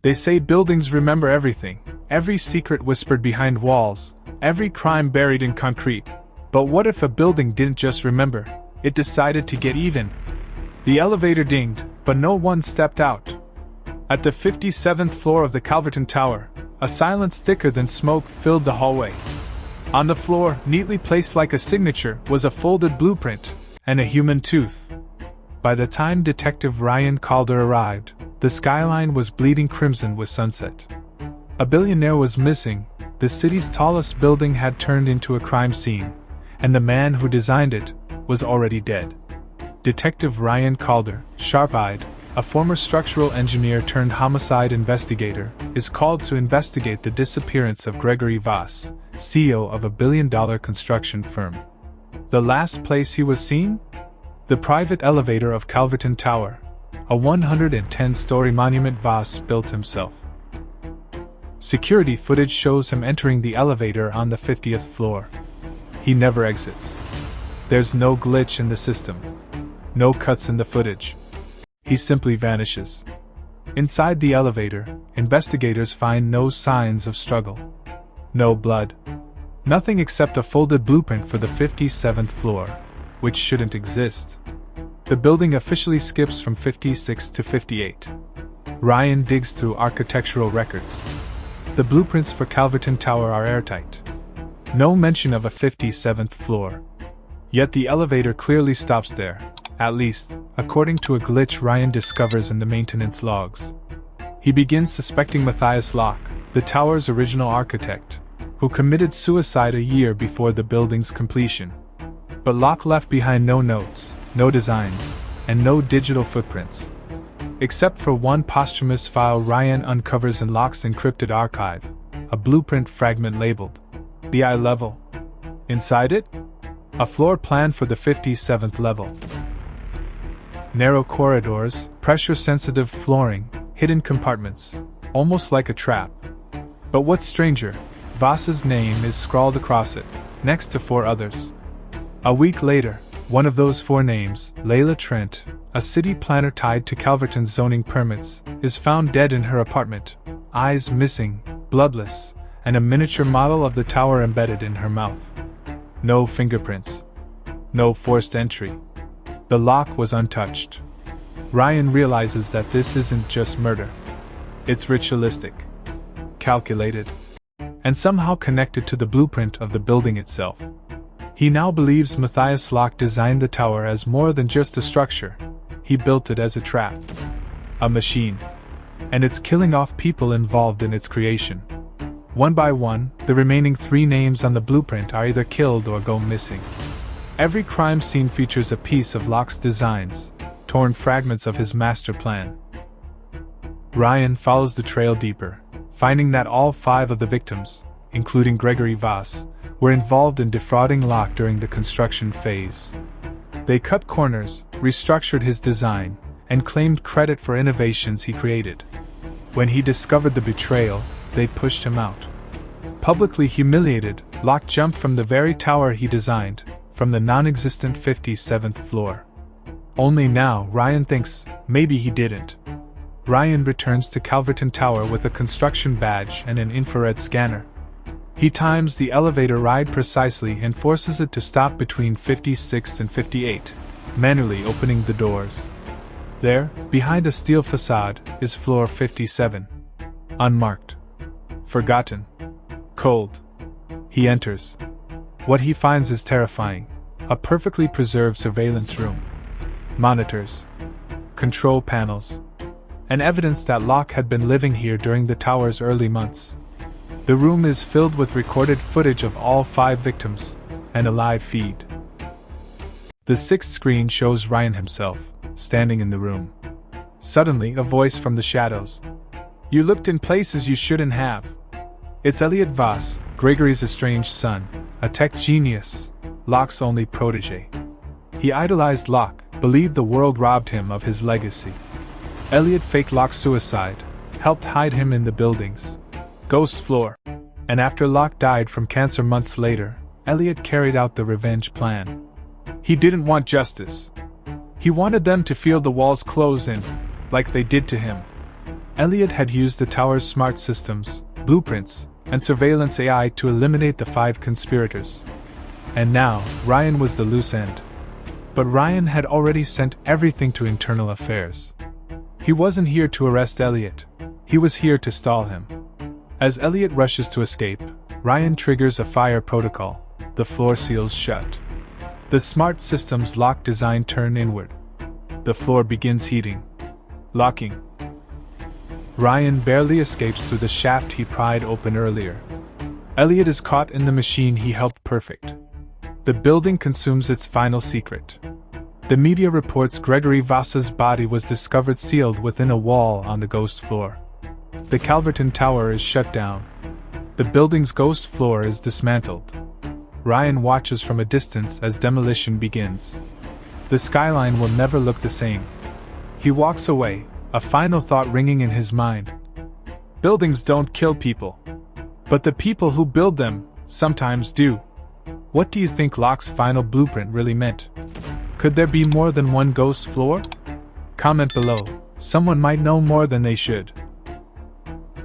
They say buildings remember everything, every secret whispered behind walls, every crime buried in concrete. But what if a building didn't just remember, it decided to get even? The elevator dinged, but no one stepped out. At the 57th floor of the Calverton Tower, a silence thicker than smoke filled the hallway. On the floor, neatly placed like a signature, was a folded blueprint and a human tooth. By the time Detective Ryan Calder arrived, the skyline was bleeding crimson with sunset. A billionaire was missing, the city's tallest building had turned into a crime scene, and the man who designed it was already dead. Detective Ryan Calder, sharp-eyed, a former structural engineer turned homicide investigator, is called to investigate the disappearance of Gregory Voss, CEO of a billion-dollar construction firm. The last place he was seen? The private elevator of Calverton Tower, a 110-story monument Voss built himself. Security footage shows him entering the elevator on the 50th floor. He never exits. There's no glitch in the system. No cuts in the footage. He simply vanishes. Inside the elevator, investigators find no signs of struggle. No blood. Nothing except a folded blueprint for the 57th floor, which shouldn't exist. The building officially skips from 56 to 58. Ryan digs through architectural records. The blueprints for Calverton Tower are airtight. No mention of a 57th floor. Yet the elevator clearly stops there, at least, according to a glitch Ryan discovers in the maintenance logs. He begins suspecting Matthias Locke, the tower's original architect, who committed suicide a year before the building's completion. But Locke left behind no notes, no designs, and no digital footprints. Except for one posthumous file Ryan uncovers in Locke's encrypted archive, a blueprint fragment labeled the eye level. Inside it, a floor plan for the 57th level. Narrow corridors, pressure-sensitive flooring, hidden compartments, almost like a trap. But what's stranger, Voss's name is scrawled across it, next to 4 others. A week later, one of those 4 names, Layla Trent, a city planner tied to Calverton's zoning permits, is found dead in her apartment, eyes missing, bloodless, and a miniature model of the tower embedded in her mouth. No fingerprints. No forced entry. The lock was untouched. Ryan realizes that this isn't just murder. It's ritualistic, calculated, and somehow connected to the blueprint of the building itself. He now believes Matthias Locke designed the tower as more than just a structure. He built it as a trap. A machine. And it's killing off people involved in its creation. One by one, the remaining 3 names on the blueprint are either killed or go missing. Every crime scene features a piece of Locke's designs, torn fragments of his master plan. Ryan follows the trail deeper, finding that all 5 of the victims, including Gregory Voss, were involved in defrauding Locke during the construction phase. They cut corners, restructured his design, and claimed credit for innovations he created. When he discovered the betrayal, they pushed him out. Publicly humiliated, Locke jumped from the very tower he designed, from the non-existent 57th floor. Only now Ryan thinks, maybe he didn't. Ryan returns to Calverton Tower with a construction badge and an infrared scanner. He times the elevator ride precisely and forces it to stop between 56 and 58, manually opening the doors. There, behind a steel facade, is floor 57. Unmarked. Forgotten. Cold. He enters. What he finds is terrifying. A perfectly preserved surveillance room. Monitors. Control panels. And evidence that Locke had been living here during the tower's early months. The room is filled with recorded footage of all 5 victims, and a live feed. The 6th screen shows Ryan himself, standing in the room. Suddenly, a voice from the shadows. "You looked in places you shouldn't have." It's Elliot Voss, Gregory's estranged son, a tech genius, Locke's only protege. He idolized Locke, believed the world robbed him of his legacy. Elliot faked Locke's suicide, helped hide him in the building's ghost floor. And after Locke died from cancer months later, Elliot carried out the revenge plan. He didn't want justice. He wanted them to feel the walls close in, like they did to him. Elliot had used the tower's smart systems, blueprints, and surveillance AI to eliminate the 5 conspirators. And now, Ryan was the loose end. But Ryan had already sent everything to internal affairs. He wasn't here to arrest Elliot. He was here to stall him. As Elliot rushes to escape, Ryan triggers a fire protocol. The floor seals shut. The smart system's lock design turn inward. The floor begins heating. Locking. Ryan barely escapes through the shaft he pried open earlier. Elliot is caught in the machine he helped perfect. The building consumes its final secret. The media reports Gregory Vasa's body was discovered sealed within a wall on the ghost floor. The Calverton Tower is shut down. The building's ghost floor is dismantled. Ryan watches from a distance as demolition begins. The skyline will never look the same. He walks away, a final thought ringing in his mind. Buildings don't kill people. But the people who build them, sometimes do. What do you think Locke's final blueprint really meant? Could there be more than one ghost floor? Comment below. Someone might know more than they should.